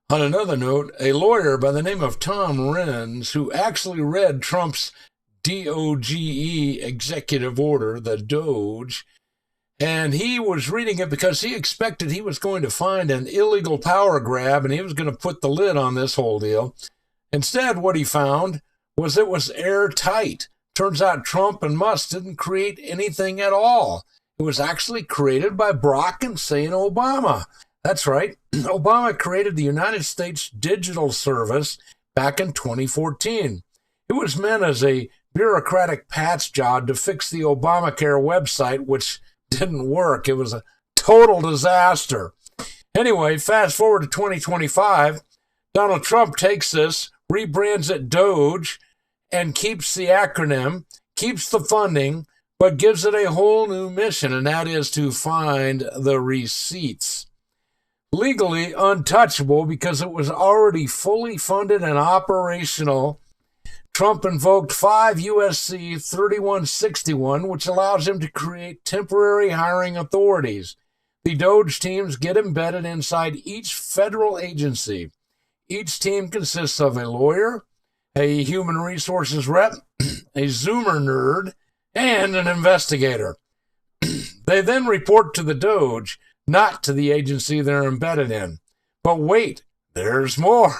On another note, a lawyer by the name of Tom Renz, who actually read Trump's DOGE executive order, the Doge, and he was reading it because he expected he was going to find an illegal power grab and he was going to put the lid on this whole deal. Instead, what he found was it was airtight. Turns out Trump and Musk didn't create anything at all. It was actually created by Barack Hussein Obama. That's right. Obama created the United States Digital Service back in 2014. It was meant as a bureaucratic patch job to fix the Obamacare website, which didn't work. It was a total disaster. Anyway, fast forward to 2025. Donald Trump takes this, rebrands it Doge, and keeps the acronym, keeps the funding, but gives it a whole new mission, and that is to find the receipts. Legally untouchable because it was already fully funded and operational. Trump invoked 5 U.S.C. 3161, which allows him to create temporary hiring authorities. The Doge teams get embedded inside each federal agency. Each team consists of a lawyer, a human resources rep, a Zoomer nerd, and an investigator. They then report to the Doge, not to the agency they're embedded in. But wait, there's more.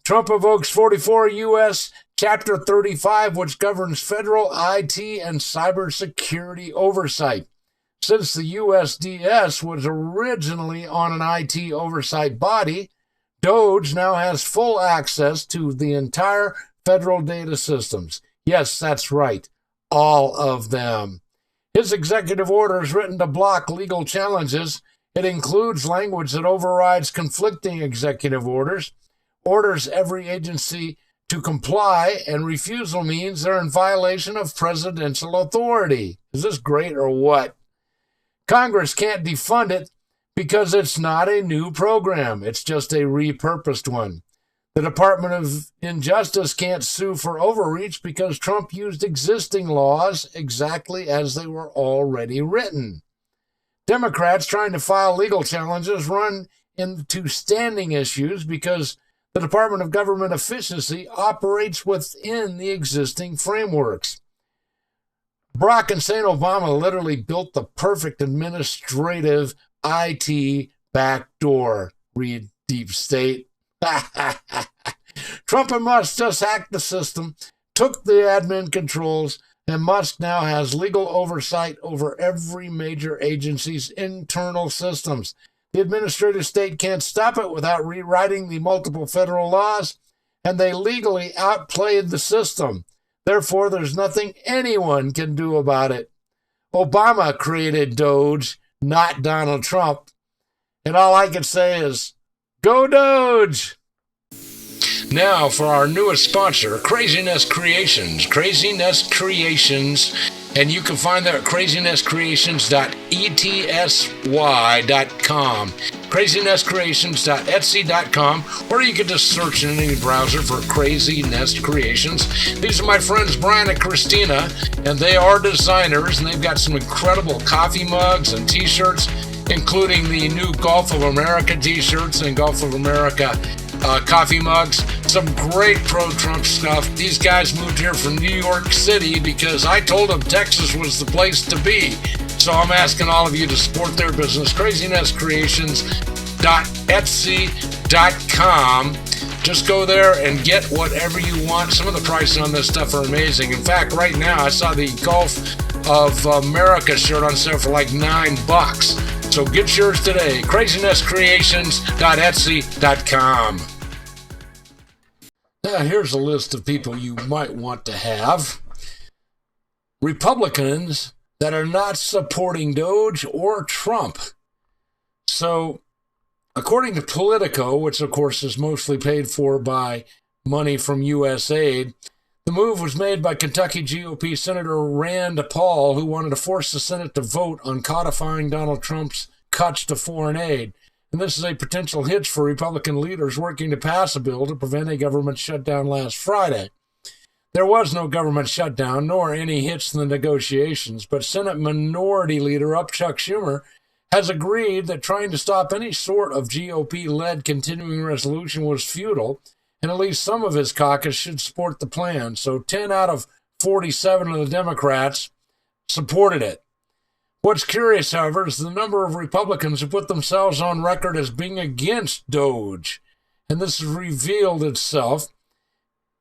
Trump invokes 44 U.S. Chapter 35, which governs federal IT and cybersecurity oversight. Since the USDS was originally on an IT oversight body, Doge now has full access to the entire federal data systems. Yes, that's right, all of them. His executive order is written to block legal challenges. It includes language that overrides conflicting executive orders, orders every agency to comply, and refusal means they're in violation of presidential authority. Is this great or what? Congress can't defund it because it's not a new program. It's just a repurposed one. The Department of Injustice can't sue for overreach because Trump used existing laws exactly as they were already written. Democrats trying to file legal challenges run into standing issues because the Department of Government Efficiency operates within the existing frameworks. Barack Hussein Obama literally built the perfect administrative IT backdoor. Read Deep State. Trump and Musk just hacked the system, took the admin controls, and Musk now has legal oversight over every major agency's internal systems. The administrative state can't stop it without rewriting the multiple federal laws, and they legally outplayed the system. Therefore, there's nothing anyone can do about it. Obama created Doge, not Donald Trump. And all I can say is, go Doge! Now for our newest sponsor, Craziness Creations. Craziness Creations. And you can find that at crazinesscreations.etsy.com. crazinesscreations.etsy.com, or you can just search in any browser for Craziness Creations. These are my friends Brian and Christina, and they are designers, and they've got some incredible coffee mugs and t-shirts, including the new Gulf of America t-shirts and Gulf of America coffee mugs. Some great pro-Trump stuff. These guys moved here from New York City because I told them Texas was the place to be. So I'm asking all of you to support their business. crazinesscreations.etsy.com. Just go there and get whatever you want. Some of the prices on this stuff are amazing. In fact, right now I saw the Gulf of America shirt on sale for like $9. So get yours today. crazinesscreations.etsy.com. Now here's a list of people you might want to have. Republicans that are not supporting Doge or Trump. So, according to Politico, which of course is mostly paid for by money from USAID, the move was made by Kentucky GOP Senator Rand Paul, who wanted to force the Senate to vote on codifying Donald Trump's cuts to foreign aid. And this is a potential hitch for Republican leaders working to pass a bill to prevent a government shutdown last Friday. There was no government shutdown, nor any hitch in the negotiations, but Senate Minority Leader Chuck Schumer has agreed that trying to stop any sort of GOP-led continuing resolution was futile, and at least some of his caucus should support the plan. So 10 out of 47 of the Democrats supported it. What's curious, however, is the number of Republicans who put themselves on record as being against DOGE, and this has revealed itself.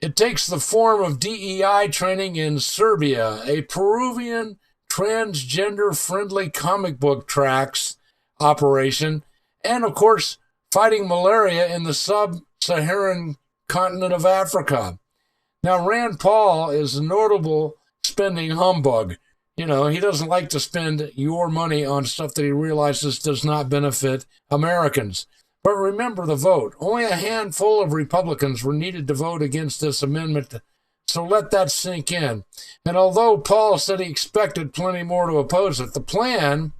It takes the form of DEI training in Serbia, a Peruvian transgender-friendly comic book tracks operation, and, of course, fighting malaria in the sub-Saharan continent of Africa. Now, Rand Paul is a notable spending humbug. You know, he doesn't like to spend your money on stuff that he realizes does not benefit Americans. But remember the vote. Only a handful of Republicans were needed to vote against this amendment, so let that sink in. And although Paul said he expected plenty more to oppose it, the plan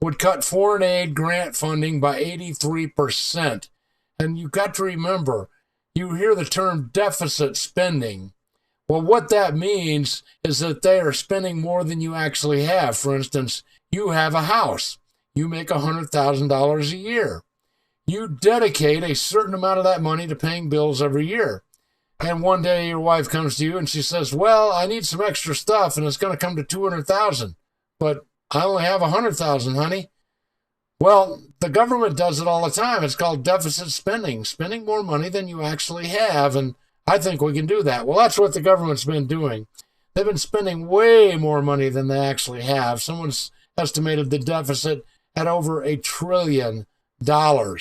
would cut foreign aid grant funding by 83%. And you've got to remember, you hear the term deficit spending. Well, what that means is that they are spending more than you actually have. For instance, you have a house. You make $100,000 a year. You dedicate a certain amount of that money to paying bills every year. And one day your wife comes to you and she says, well, I need some extra stuff and it's going to come to $200,000, but I only have $100,000, honey. Well, the government does it all the time. It's called deficit spending more money than you actually have. And I think we can do that. Well, that's what the government's been doing. They've been spending way more money than they actually have. Someone's estimated the deficit at over $1 trillion. Well,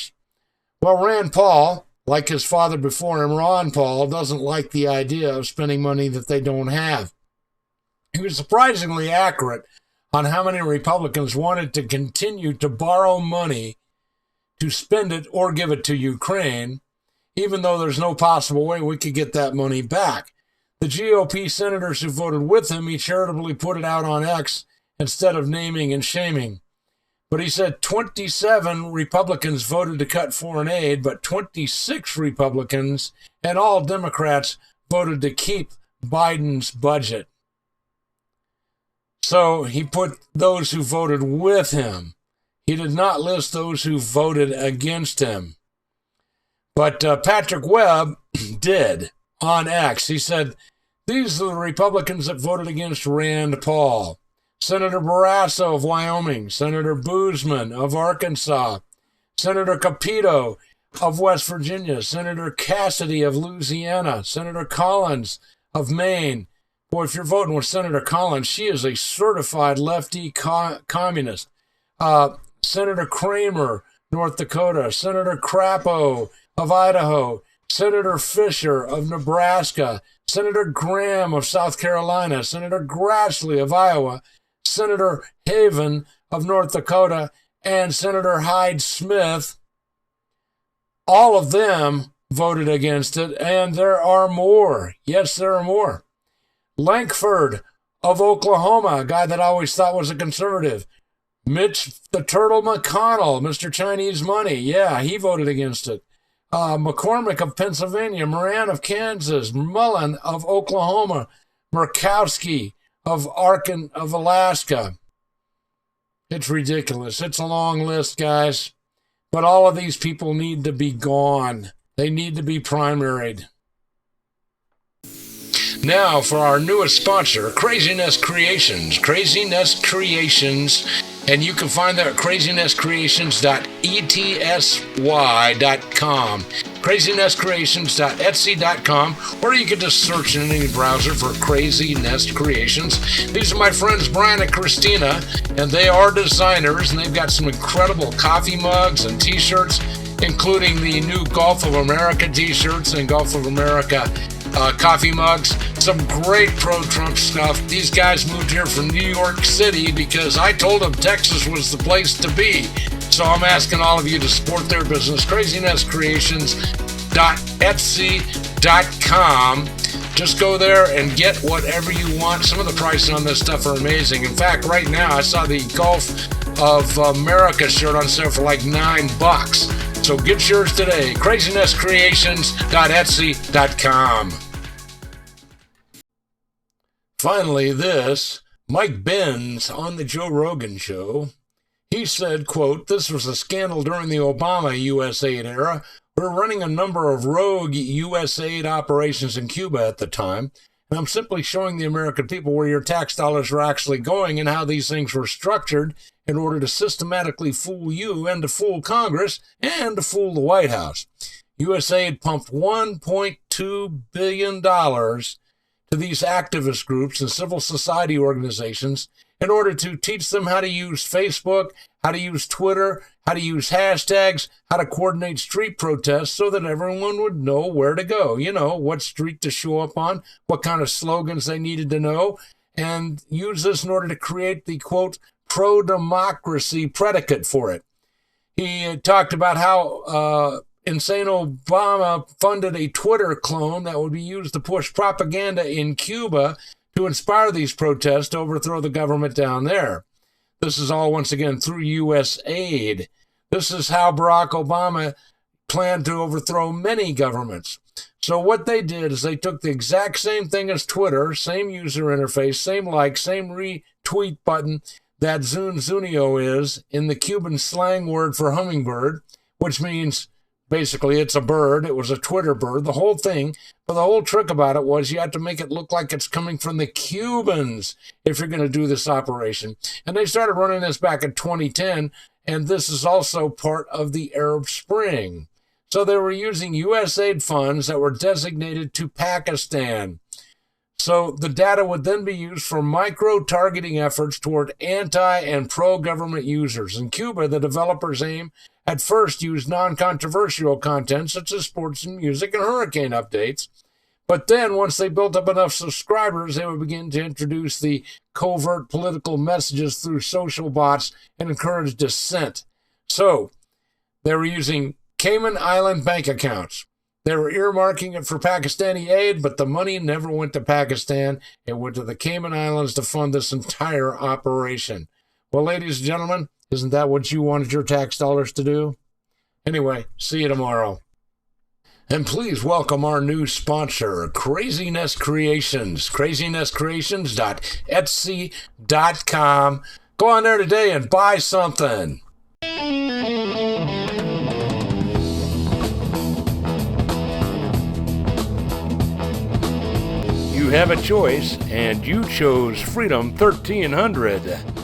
Rand Paul, like his father before him, Ron Paul, doesn't like the idea of spending money that they don't have. He was surprisingly accurate on how many Republicans wanted to continue to borrow money to spend it or give it to Ukraine, even though there's no possible way we could get that money back. The GOP senators who voted with him, he charitably put it out on X instead of naming and shaming. But he said 27 Republicans voted to cut foreign aid, but 26 Republicans and all Democrats voted to keep Biden's budget. So he put those who voted with him. He did not list those who voted against him. But Patrick Webb did on X. He said, these are the Republicans that voted against Rand Paul. Senator Barrasso of Wyoming, Senator Boozman of Arkansas, Senator Capito of West Virginia, Senator Cassidy of Louisiana, Senator Collins of Maine. Boy, if you're voting with Senator Collins, she is a certified lefty communist. Senator Kramer, North Dakota, Senator Crapo of Idaho, Senator Fisher of Nebraska, Senator Graham of South Carolina, Senator Grassley of Iowa, Senator Haven of North Dakota, and Senator Hyde Smith. All of them voted against it, and there are more. Yes, there are more. Lankford of Oklahoma, a guy that I always thought was a conservative. Mitch the Turtle McConnell, Mr. Chinese Money, yeah, he voted against it. McCormick of Pennsylvania, Moran of Kansas, Mullen of Oklahoma, Murkowski of Alaska. It's ridiculous. It's a long list, guys. But all of these people need to be gone. They need to be primaried. Now for our newest sponsor, Craziness Creations. Craziness Creations. And you can find that at crazinesscreations.etsy.com. crazinesscreations.etsy.com, or you can just search in any browser for Craziness Creations. These are my friends Brian and Christina, and they are designers, and they've got some incredible coffee mugs and t-shirts, including the new Gulf of America t-shirts and Gulf of America coffee mugs. Some great pro-Trump stuff. These guys moved here from New York City because I told them Texas was the place to be. So I'm asking all of you to support their business. crazinesscreations.etsy.com. Just go there and get whatever you want. Some of the prices on this stuff are amazing. In fact, right now I saw the Gulf of America shirt on sale for like $9. So get yours today. crazinesscreations.etsy.com. Finally, Mike Benz on the Joe Rogan show. He said, quote, "This was a scandal during the Obama U.S. aid era. We were running a number of rogue U.S. aid operations in Cuba at the time, and I'm simply showing the American people where your tax dollars are actually going and how these things were structured in order to systematically fool you and to fool Congress and to fool the White House. USAID pumped $1.2 billion to these activist groups and civil society organizations in order to teach them how to use Facebook, how to use Twitter, how to use hashtags, how to coordinate street protests so that everyone would know where to go, what street to show up on, what kind of slogans they needed to know, and use this in order to create the, quote, pro-democracy predicate for it." He talked about how insane Obama funded a Twitter clone that would be used to push propaganda in Cuba to inspire these protests to overthrow the government down there. This is all, once again, through U.S. aid. This is how Barack Obama planned to overthrow many governments. So what they did is they took the exact same thing as Twitter, same user interface, same like, same retweet button that Zunzunio is in the Cuban slang word for hummingbird, which means basically it's a bird. It was a Twitter bird, the whole thing. But the whole trick about it was you had to make it look like it's coming from the Cubans if you're going to do this operation. And they started running this back in 2010, and this is also part of the Arab Spring. So they were using USAID funds that were designated to Pakistan. So the data would then be used for micro-targeting efforts toward anti- and pro-government users. In Cuba, the developers aim at first use non-controversial content such as sports and music and hurricane updates. But then once they built up enough subscribers, they would begin to introduce the covert political messages through social bots and encourage dissent. So they were using Cayman Island bank accounts. They were earmarking it for Pakistani aid, but the money never went to Pakistan. It went to the Cayman Islands to fund this entire operation. Well, ladies and gentlemen, isn't that what you wanted your tax dollars to do? Anyway, see you tomorrow. And please welcome our new sponsor, Craziness Creations, crazinesscreations.etsy.com. Go on there today and buy something. You have a choice, and you chose Freedom 1300.